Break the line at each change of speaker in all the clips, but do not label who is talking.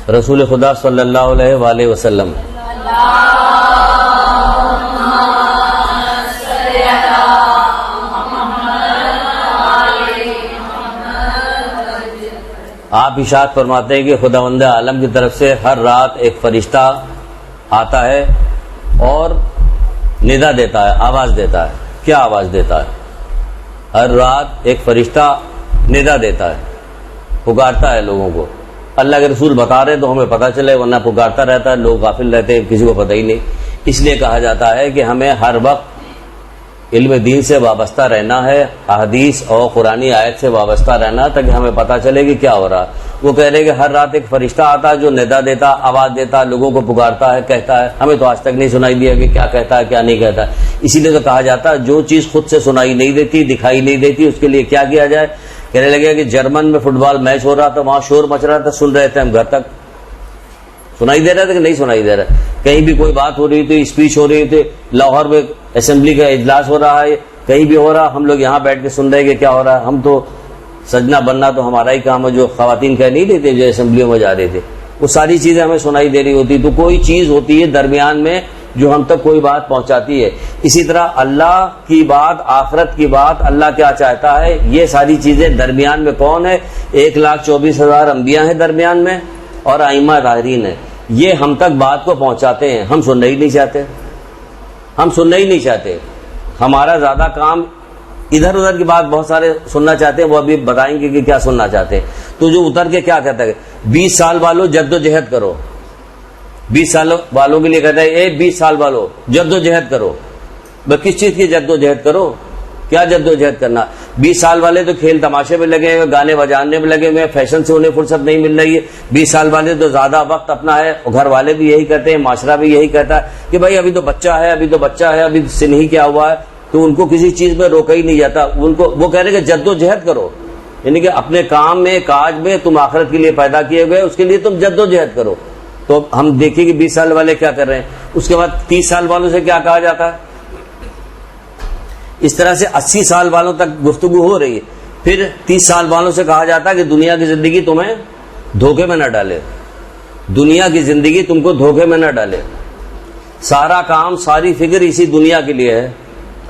رسول خدا صلی اللہ علیہ وآلہ وسلم. آپ ارشاد فرماتے ہیں کہ خداوند عالم کی طرف سے ہر رات ایک فرشتہ آتا ہے اور ندا دیتا ہے، آواز دیتا ہے. کیا آواز دیتا ہے؟ ہر رات ایک فرشتہ ندا دیتا ہے، پکارتا ہے لوگوں کو. اللہ کے رسول بتا رہے تو ہمیں پتہ چلے، ورنہ پکارتا رہتا ہے، لوگ غافل رہتے ہیں، کسی کو پتہ ہی نہیں. اس لیے کہا جاتا ہے کہ ہمیں ہر وقت علم دین سے وابستہ رہنا ہے، احادیث اور قرآنی آیت سے وابستہ رہنا، تاکہ ہمیں پتہ چلے کہ کیا ہو رہا. وہ کہہ رہے کہ ہر رات ایک فرشتہ آتا ہے جو ندا دیتا، آواز دیتا، لوگوں کو پکارتا ہے، کہتا ہے. ہمیں تو آج تک نہیں سنائی دیا کہ کیا کہتا ہے کیا نہیں کہتا. اسی لیے تو کہا جاتا ہے جو چیز خود سے سنائی نہیں دیتی، دکھائی نہیں دیتی، اس کے لیے کیا کیا جائے. کہنے لگے کہ جرمن میں فٹ بال میچ ہو رہا تھا، وہاں شور مچ رہا تھا، سن رہے تھے ہم، گھر تک سنائی دے رہا تھا کہ نہیں سنائی دے رہا. کہیں بھی کوئی بات ہو رہی تھی، اسپیچ ہو رہی تھی، لاہور میں اسمبلی کا اجلاس ہو رہا ہے، کہیں بھی ہو رہا، ہم لوگ یہاں بیٹھ کے سن رہے کہ کیا ہو رہا ہے. ہم تو سجنا بننا تو ہمارا ہی کام ہے، جو خواتین کہہ نہیں دیتے جو اسمبلیوں میں جا رہے تھے، وہ ساری چیزیں ہمیں سنائی دے رہی ہوتی. تو کوئی چیز ہوتی ہے درمیان میں جو ہم تک کوئی بات پہنچاتی ہے. اسی طرح اللہ کی بات، آخرت کی بات، اللہ کیا چاہتا ہے، یہ ساری چیزیں درمیان میں کون ہے؟ 1,24,000 انبیاء ہیں درمیان میں اور ائمہ طاہرین ہیں. یہ ہم تک بات کو پہنچاتے ہیں. ہم سننا ہی نہیں چاہتے، ہم سننا ہی نہیں چاہتے. ہمارا زیادہ کام ادھر ادھر کی بات بہت سارے سننا چاہتے ہیں، وہ ابھی بتائیں گے کہ کیا سننا چاہتے ہیں. تو جو اتر کے کیا کہتا ہے، 20 سال والوں جد و جہد کرو. 20 سال والوں کے لیے کہتا ہے 20 سال والوں جد و جہد کرو. بس کس چیز کی جد و جہد کرو؟ کیا جد و جہد کرنا؟ 20 سال والے تو کھیل تماشے میں لگے ہوئے، گانے بجانے میں لگے ہوئے، فیشن سے انہیں فرصت نہیں مل رہی ہے. 20 سال والے تو زیادہ وقت اپنا ہے، گھر والے بھی یہی کہتے ہیں، معاشرہ بھی یہی کہتا ہے کہ بھائی ابھی تو بچہ ہے، ابھی تو بچہ ہے، ابھی سن ہی کیا ہوا ہے. تو ان کو کسی چیز میں روکا ہی نہیں جاتا. ان کو وہ کہہ رہے کہ جد و جہد کرو، یعنی کہ اپنے کام میں، کاج میں تم آخرت کے لیے پیدا کیے گئے، اس کے لیے تم جد و جہد کرو. تو ہم دیکھیں کہ 20 سال والے کیا کر رہے ہیں. اس کے بعد 30 سال والوں سے کیا کہا جاتا ہے. اس طرح سے 80 سال والوں تک گفتگو ہو رہی ہے. پھر 30 سال والوں سے کہا جاتا ہے کہ دنیا کی زندگی تمہیں دھوکے میں نہ ڈالے، دنیا کی زندگی تم کو دھوکے میں نہ ڈالے. سارا کام، ساری فکر اسی دنیا کے لیے ہے.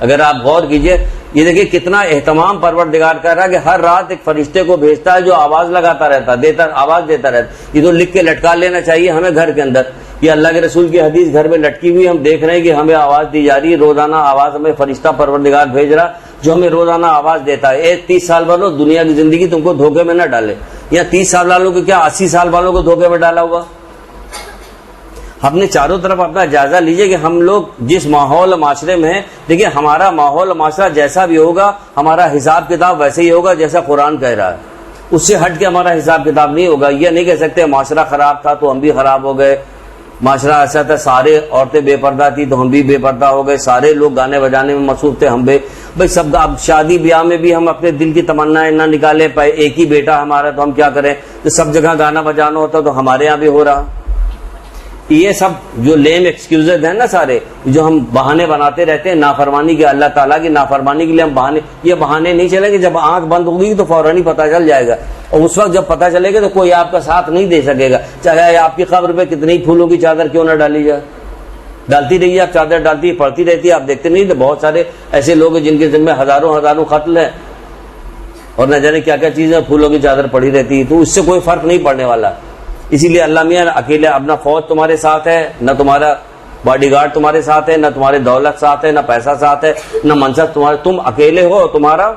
اگر آپ غور کیجئے، یہ دیکھیں کتنا اہتمام پروردگار کر رہا ہے کہ ہر رات ایک فرشتے کو بھیجتا ہے جو آواز لگاتا رہتا ہے، آواز دیتا رہتا. یہ تو لکھ کے لٹکا لینا چاہیے ہمیں گھر کے اندر. یہ اللہ کے رسول کی حدیث گھر میں لٹکی ہوئی، ہم دیکھ رہے ہیں کہ ہمیں آواز دی جا رہی ہے، روزانہ آواز ہمیں فرشتہ پروردگار بھیج رہا جو ہمیں روزانہ آواز دیتا ہے. 30 سال والوں دنیا کی زندگی تم کو دھوکے میں نہ ڈالے. یا 30 سال والوں کو کیا 80 سال والوں کو دھوکے میں ڈالا ہوا. اپنے چاروں طرف اپنا جائزہ لیجئے کہ ہم لوگ جس ماحول معاشرے میں ہیں. دیکھیں ہمارا ماحول معاشرہ جیسا بھی ہوگا، ہمارا حساب کتاب ویسے ہی ہوگا جیسا قرآن کہہ رہا ہے. اس سے ہٹ کے ہمارا حساب کتاب نہیں ہوگا. یہ نہیں کہہ سکتے معاشرہ خراب تھا تو ہم بھی خراب ہو گئے، معاشرہ ایسا تھا، سارے عورتیں بے پردہ تھی تو ہم بھی بے پردہ ہو گئے، سارے لوگ گانے بجانے میں مصروف تھے ہم بے. بھائی سب اب شادی بیاہ میں بھی ہم اپنے دل کی تمنائیں نہ نکالے پائے. ایک ہی بیٹا ہمارا تو ہم کیا کریں. تو سب جگہ گانا بجانا ہوتا تو ہمارے یہاں بھی ہو رہا. یہ سب جو لیم ایکسکیوزز ہیں نا، سارے جو ہم بہانے بناتے رہتے ہیں نافرمانی کے، اللہ تعالیٰ کی نافرمانی کے لیے ہم بہانے، یہ بہانے نہیں چلیں گے. جب آنکھ بند ہوگی تو فوراً ہی پتہ چل جائے گا، اور اس وقت جب پتہ چلے گا تو کوئی آپ کا ساتھ نہیں دے سکے گا. چاہے آپ کی قبر پہ کتنی پھولوں کی چادر کیوں نہ ڈالی جائے، ڈالتی رہیے آپ، چادر ڈالتی پڑتی رہتی ہے. آپ دیکھتے نہیں تو بہت سارے ایسے لوگ ہیں جن کے ذمہ ہزاروں قتل ہیں اور نہ جانے کیا کیا چیزیں، پھولوں کی چادر پڑی رہتی ہے. تو اس سے کوئی فرق نہیں پڑنے والا. اسی لیے اللہ میاں اکیلے، اپنا فوج تمہارے ساتھ ہے، نہ تمہارا باڈی گارڈ تمہارے ساتھ ہے، نہ تمہاری دولت ساتھ ہے، نہ پیسہ ساتھ ہے، نہ منصب تمہارے. تم اکیلے ہو، تمہارا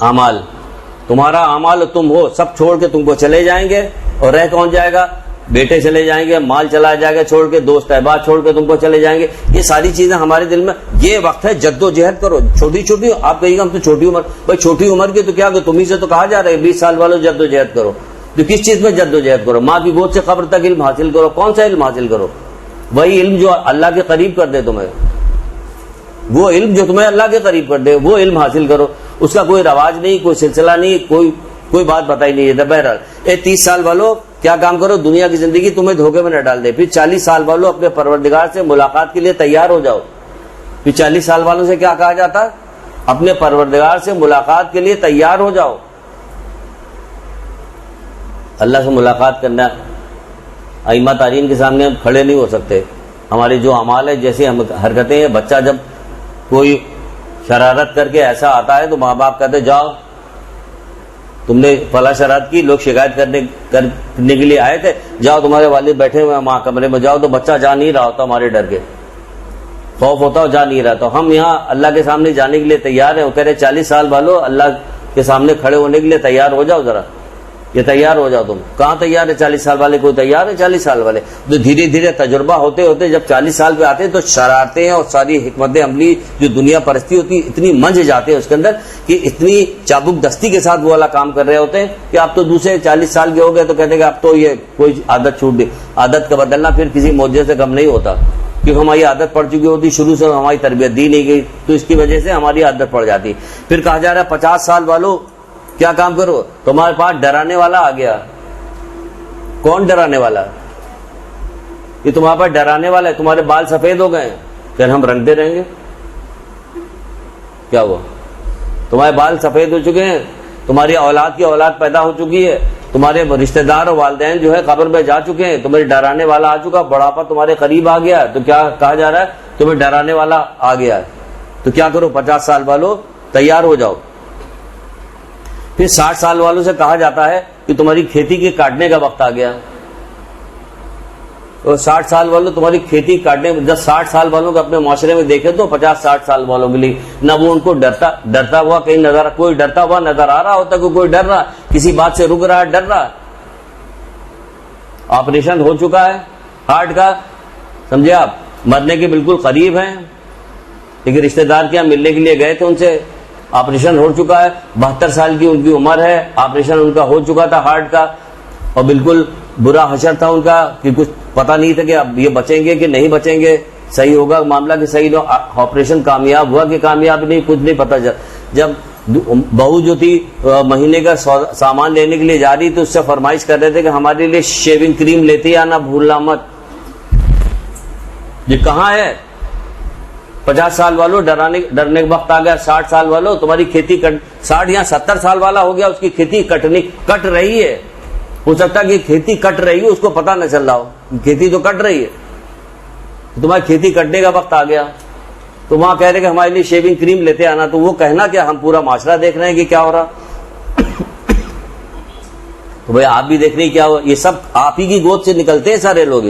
اعمال اور تم ہو، سب چھوڑ کے تم کو چلے جائیں گے. اور رہ کون جائے گا؟ بیٹے چلے جائیں گے، مال چلا جائے گا چھوڑ کے، دوست احباب چھوڑ کے تم کو چلے جائیں گے. یہ ساری چیزیں ہمارے دل میں. یہ وقت ہے جد و جہد کرو. چھوٹی چھوٹی آپ کہیے گا ہم تو چھوٹی عمر، بھائی چھوٹی عمر کی تو کیا کہ تمہیں سے تو کہا جا رہا ہے 20 سال والوں جد و جہد کرو. تو کس چیز میں جد و جہد کرو؟ ماں کی گود سے قبر تک علم حاصل کرو. کون سا علم حاصل کرو؟ وہی علم جو اللہ کے قریب کر دے تمہیں، وہ علم جو تمہیں اللہ کے قریب کر دے وہ علم حاصل کرو. اس کا کوئی رواج نہیں، کوئی سلسلہ نہیں، کوئی بات بتائی نہیں ہے. بہرحال 30 سال والوں کیا کام کرو، دنیا کی زندگی تمہیں دھوکے میں نہ ڈال دے. پھر 40 سال والوں اپنے پروردگار سے ملاقات کے لیے تیار ہو جاؤ. پھر 40 سال والوں سے کیا کہا جاتا ہے؟ اپنے پروردگار سے ملاقات کے لیے تیار ہو جاؤ. اللہ سے ملاقات کرنا ائمہ تارین کے سامنے ہم کھڑے نہیں ہو سکتے. ہماری جو اعمال ہے، جیسی ہم حرکتیں ہیں، بچہ جب کوئی شرارت کر کے ایسا آتا ہے تو ماں باپ کہتے جاؤ تم نے فلاں شرارت کی، لوگ شکایت کرنے کے لیے آئے تھے، جاؤ تمہارے والد بیٹھے ہوئے ماں کمرے میں جاؤ. تو بچہ جا نہیں رہا ہوتا، ہمارے ڈر کے خوف ہوتا ہو جا نہیں رہا. تو ہم یہاں اللہ کے سامنے جانے کے لیے تیار ہیں. وہ کہہ رہے 40 سال والوں اللہ کے سامنے کھڑے ہونے کے لیے تیار ہو جاؤ، ذرا یہ تیار ہو جاؤ. تم کہاں تیار ہے؟ 40 سال والے کوئی تیار ہے 40 سال والے؟ تو دھیرے دھیرے تجربہ ہوتے ہوتے جب 40 سال پہ آتے ہیں تو شرارتیں اور ساری حکمت عملی جو دنیا پرستی ہوتی اتنی منج جاتے ہیں اس کے اندر کہ اتنی چابک دستی کے ساتھ وہ والا کام کر رہے ہوتے ہیں کہ آپ تو دوسرے 40 سال کے ہو گئے تو کہتے ہیں کہ اب تو یہ کوئی عادت چھوٹ گئی. عادت کا بدلنا پھر کسی معجزے سے کم نہیں ہوتا، کیونکہ ہماری عادت پڑ چکی ہوتی، شروع سے ہماری تربیت دی نہیں گئی تو اس کی وجہ سے ہماری عادت پڑ جاتی. پھر کہا جا رہا ہے 50 سال والوں کیا کام کرو؟ تمہارے پاس ڈرانے والا آ گیا. کون ڈرانے والا؟ یہ تمہارے پاس ڈرانے والا ہے. تمہارے بال سفید ہو گئے ہیں، پھر ہم رنگتے رہیں گے؟ کیا ہوا؟ تمہارے بال سفید ہو چکے ہیں، تمہاری اولاد کی اولاد پیدا ہو چکی ہے، تمہارے رشتہ دار اور والدین جو ہے قبر میں جا چکے ہیں، تمہیں ڈرانے والا آ چکا، بڑھاپا تمہارے قریب آ گیا. تو کیا کہا جا رہا ہے؟ تمہیں ڈرانے والا آ گیا ہے. تو کیا کرو 50 سال والوں تیار ہو جاؤ. پھر 60 سال والوں سے کہا جاتا ہے کہ تمہاری کھیتی کے کاٹنے کا وقت آ گیا. اور 60 سال والوں تمہاری کھیتی کاٹنے، جب 60 سال والوں کو اپنے معاشرے میں دیکھے تو 50-60 سال والوں کے لیے نہ وہ ان کو ڈرتا ہوا کہیں نظر، کوئی ڈرتا ہوا نظر آ رہا ہوتا، کوئی ڈر رہا، کسی بات سے رک رہا، ڈر رہا. آپریشن ہو چکا ہے ہارٹ کا، سمجھے آپ، مرنے کے بالکل قریب ہیں، لیکن رشتہ دار کے یہاں ملنے کے لیے گئے تھے ان سے، آپریشن ہو چکا ہے. 72 سال کی ان کی عمر ہے، آپریشن ان کا ہو چکا تھا ہارٹ کا، اور بالکل برا حشر تھا ان کا کہ کچھ پتہ نہیں تھا کہ اب یہ بچیں گے کہ نہیں بچیں گے، صحیح ہوگا معاملہ کہ صحیح نہ. آپریشن کامیاب ہوا کہ کامیاب نہیں، کچھ نہیں پتہ. جب بہو جو تھی مہینے کا سامان لینے کے لیے جا رہی تو اس سے فرمائش کر رہے تھے کہ ہمارے لیے شیونگ کریم لیتے آنا بھولنا مت. یہ کہاں ہے؟ 50 سال والوں ڈرنے کا وقت آ گیا. 60 سال والوں تمہاری کھیتی 60 یا 70 سال والا ہو گیا، اس کی کھیتی کٹ رہی ہے. ہو سکتا ہے کہ کھیتی کٹ رہی ہے، اس کو پتہ نہ چل رہا ہو، کھیتی تو کٹ رہی ہے. تمہاری کھیتی کٹنے کا وقت آ گیا تو وہاں کہہ رہے کہ ہمارے لیے شیونگ کریم لیتے آنا. تو وہ کہنا کیا، ہم پورا معاشرہ دیکھ رہے ہیں کہ کیا ہو رہا. تو بھائی آپ بھی دیکھ رہے ہیں کیا ہو. یہ سب آپ ہی کی گود سے نکلتے ہیں سارے لوگ.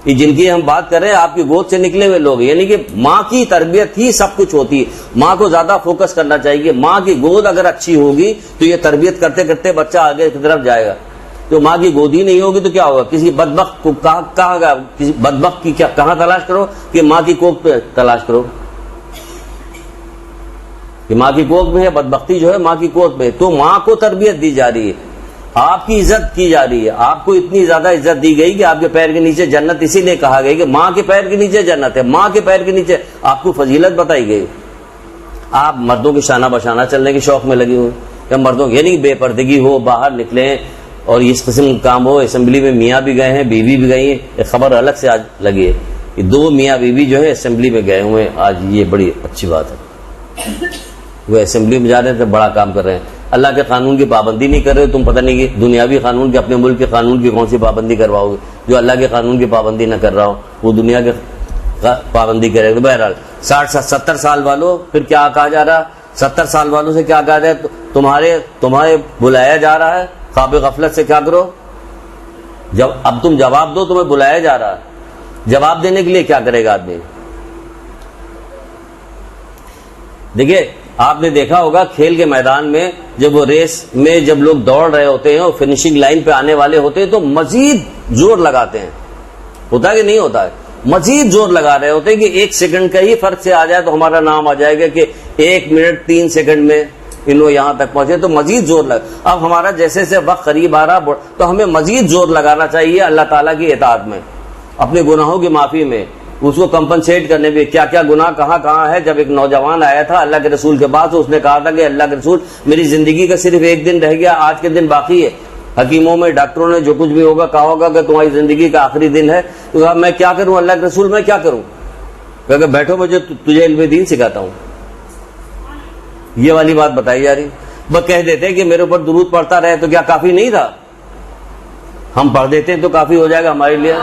یہ جن کی ہم بات کر رہے ہیں آپ کی گود سے نکلے ہوئے لوگ، یعنی کہ ماں کی تربیت ہی سب کچھ ہوتی ہے. ماں کو زیادہ فوکس کرنا چاہیے. ماں کی گود اگر اچھی ہوگی تو یہ تربیت کرتے کرتے بچہ آگے کی طرف جائے گا. تو ماں کی گود ہی نہیں ہوگی تو کیا ہوگا؟ کسی بدبخت کو کہا گا، کسی بدبخت کی کہاں تلاش کرو کہ ماں کی کوکھ پہ تلاش کرو کہ ماں کی کوکھ میں ہے. بدبختی جو ہے ماں کی کوکھ میں. تو ماں کو تربیت دی جا رہی ہے، آپ کی عزت کی جا رہی ہے. آپ کو اتنی زیادہ عزت دی گئی کہ آپ کے پیر کے نیچے جنت، اسی لیے کہا گیا کہ ماں کے پیر کے نیچے جنت ہے. ماں کے پیر کے نیچے آپ کو فضیلت بتائی گئی. آپ مردوں کی شانہ بشانہ چلنے کے شوق میں لگی ہوئی کہ مردوں یعنی بے پردگی ہو، باہر نکلیں اور اس قسم کا کام ہو. اسمبلی میں میاں بھی گئے ہیں، بیوی بھی گئی ہیں. ایک خبر الگ سے آج لگی ہے کہ 2 میاں بیوی جو ہے اسمبلی میں گئے ہوئے ہیں. آج یہ بڑی اچھی بات ہے. وہ اسمبلی میں جا رہے ہیں، بڑا کام کر رہے ہیں. اللہ کے قانون کی پابندی نہیں کر رہے. تم پتہ نہیں کہ دنیاوی قانون کی، اپنے ملک کے قانون کی کون سی پابندی کرواؤ گے؟ جو اللہ کے قانون کی پابندی نہ کر رہا ہو وہ دنیا کے پابندی کرے گا. بہرحال 60-70 سال والوں پھر کیا کہا جا رہا؟ 70 سال والوں سے کیا کہا جائے؟ تمہارے بلایا جا رہا ہے. خواب غفلت سے کیا کرو؟ جب اب تم جواب دو، تمہیں بلایا جا رہا ہے. جواب دینے کے لیے کیا کرے گا آدمی؟ دیکھیے آپ نے دیکھا ہوگا کھیل کے میدان میں جب وہ ریس میں جب لوگ دوڑ رہے ہوتے ہیں اور فنیشنگ لائن پہ آنے والے ہوتے ہیں تو مزید زور لگاتے ہیں. ہوتا ہے کہ نہیں ہوتا ہے؟ مزید زور لگا رہے ہوتے ہیں کہ 1 سیکنڈ کا ہی فرق سے آ جائے تو ہمارا نام آ جائے گا کہ 1 منٹ 3 سیکنڈ میں انہوں یہاں تک پہنچے. تو مزید زور لگا. اب ہمارا جیسے سے وقت قریب آ رہا تو ہمیں مزید زور لگانا چاہیے اللہ تعالیٰ کی اطاعت میں، اپنے گناہوں کی معافی میں، اس کو کمپنسیٹ کرنے میں. کیا کیا گناہ کہاں ہے. جب ایک نوجوان آیا تھا اللہ کے رسول کے پاس، اس نے کہا تھا کہ اللہ کے رسول میری زندگی کا صرف 1 دن رہ گیا، آج کے دن باقی ہے. حکیموں میں ڈاکٹروں نے جو کچھ بھی ہوگا کہا ہوگا کہ تمہاری زندگی کا آخری دن ہے. تو میں کیا کروں اللہ کے رسول، میں کیا کروں؟ کہ بیٹھو مجھے تجھے علم دین سکھاتا ہوں. یہ والی بات بتائی جا رہی. وہ کہہ دیتے کہ میرے اوپر درود پڑتا رہے تو کیا کافی نہیں تھا؟ ہم پڑھ دیتے ہیں تو کافی ہو جائے گا ہمارے لیے.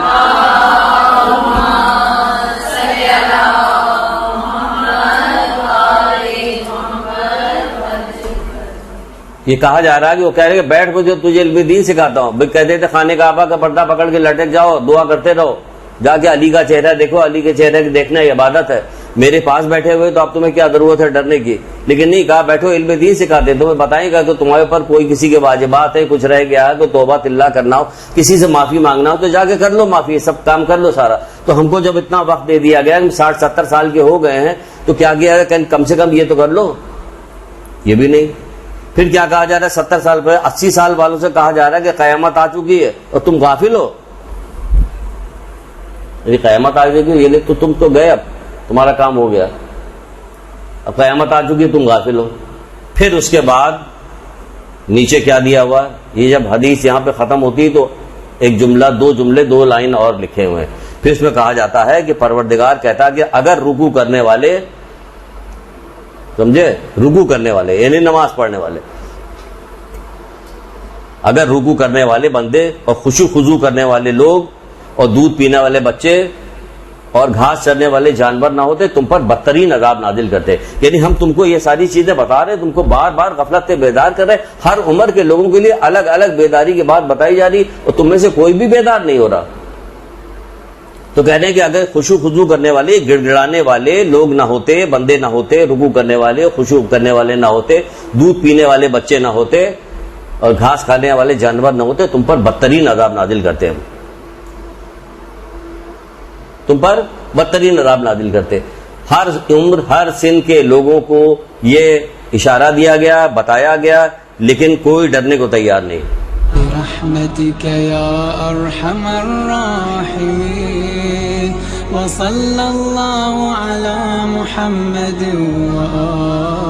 یہ کہا جا رہا ہے کہ وہ کہہ رہے کہ بیٹھ کو جو تجھے علم دین سکھاتا ہوں. بھائی کہتے تھے خانے کعبہ کا پردہ پکڑ کے لٹک جاؤ, دعا کرتے رہو, جا کے علی کا چہرہ دیکھو, علی کے چہرے کو دیکھنا یہ عبادت ہے. میرے پاس بیٹھے ہوئے تو اب تمہیں کیا ضرورت ہے ڈرنے کی. لیکن نہیں کہا بیٹھو علم دین سکھاتے, تمہیں بتائیں گا کہ تمہارے اوپر کوئی کسی کے واجبات ہے, کچھ رہ گیا ہے, کوئی توبہ اللہ کرنا ہو, کسی سے معافی مانگنا ہو تو جا کے کر لو معافی, سب کام کر لو سارا. تو ہم کو جب اتنا وقت دے دیا گیا, ہم 60-70 سال کے ہو گئے ہیں, تو کیا کیا ہے, کم سے کم یہ تو کر لو. یہ بھی نہیں. پھر کیا کہا جا رہا ہے, 70 سال پہلے 80 سال والوں سے کہا جا رہا ہے کہ قیامت آ چکی ہے اور تم غافل ہو. قیامت آ چکی, یہ تو تم تو گئے, اب تمہارا کام ہو گیا, اب قیامت آ چکی تم غافل ہو. پھر اس کے بعد نیچے کیا دیا ہوا, یہ جب حدیث یہاں پہ ختم ہوتی ہے تو ایک جملہ, 2 جملے 2 لائن اور لکھے ہوئے ہیں. پھر اس میں کہا جاتا ہے کہ پروردگار کہتا کہ اگر رکوع کرنے والے, سمجھے, رکوع کرنے والے یعنی نماز پڑھنے والے, اگر رکوع کرنے والے بندے اور خشوع خضوع کرنے والے لوگ اور دودھ پینے والے بچے اور گھاس چرنے والے جانور نہ ہوتے, تم پر بدترین عذاب نازل کرتے. یعنی ہم تم کو یہ ساری چیزیں بتا رہے, تم کو بار بار غفلت سے بیدار کر رہے. ہر عمر کے لوگوں کے لیے الگ الگ بیداری کی بات بتائی جا رہی, اور تم میں سے کوئی بھی بیدار نہیں ہو رہا. تو کہتے ہیں کہ اگر خشوع خضوع کرنے والے, گڑ گڑانے والے لوگ نہ ہوتے, بندے نہ ہوتے, رکوع کرنے والے, خشوع کرنے والے نہ ہوتے, دودھ پینے والے بچے نہ ہوتے اور گھاس کھانے والے جانور نہ ہوتے, تم پر بدترین عذاب نازل کرتے ہیں, تم پر بدترین عذاب نازل کرتے. ہر عمر ہر سن کے لوگوں کو یہ اشارہ دیا گیا, بتایا گیا, لیکن کوئی ڈرنے کو تیار نہیں.
برحمتك يا ارحم الراحمين وصلى الله على محمد وآله